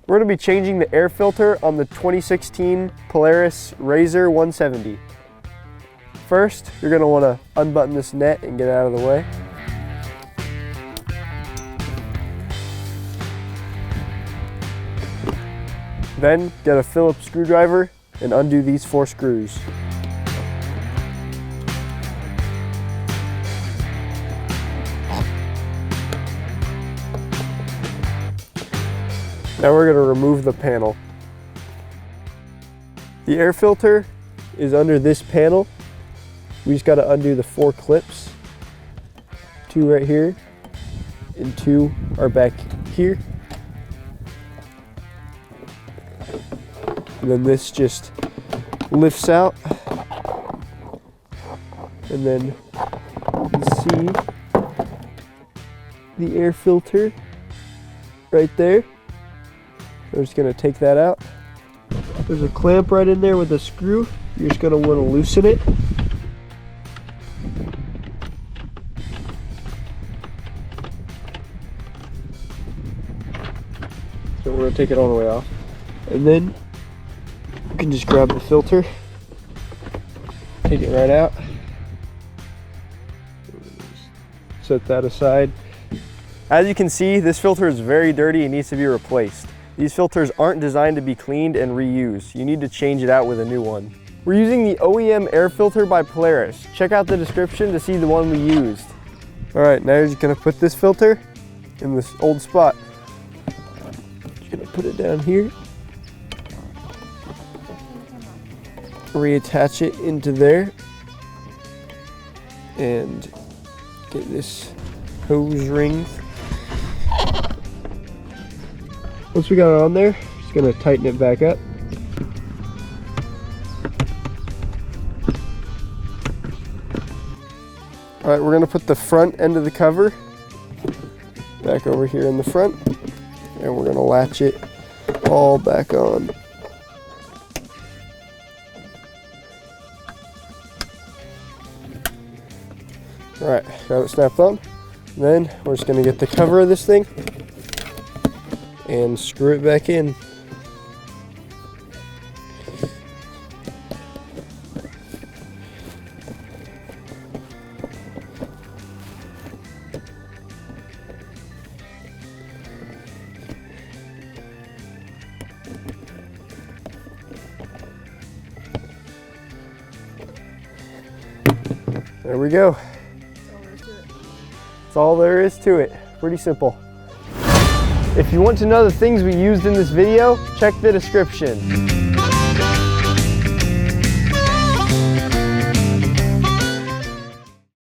We're going to be changing the air filter on the 2016 Polaris RZR 170. First, you're going to want to unbutton this net and get it out of the way. Then get a Phillips screwdriver and undo these 4 screws. Now we're going to remove the panel. The air filter is under this panel. We just got to undo the 4 clips. 2 right here and 2 are back here. And then this just lifts out. And then you can see the air filter right there. I'm just going to take that out. There's a clamp right in there with a screw. You're just going to want to loosen it. So we're going to take it all the way off. And then you can just grab the filter, take it right out, set that aside. As you can see, this filter is very dirty and needs to be replaced. These filters aren't designed to be cleaned and reused. You need to change it out with a new one. We're using the OEM air filter by Polaris. Check out the description to see the one we used. All right, now you're just gonna put this filter in this old spot. Just gonna put it down here. Reattach it into there. And get this hose ring. Once we got it on there, just gonna tighten it back up. All right, we're gonna put the front end of the cover back over here in the front, and we're gonna latch it all back on. All right, got it snapped on. Then we're just gonna get the cover of this thing and screw it back in. There we go. That's all there is to it. Pretty simple. If you want to know the things we used in this video, check the description.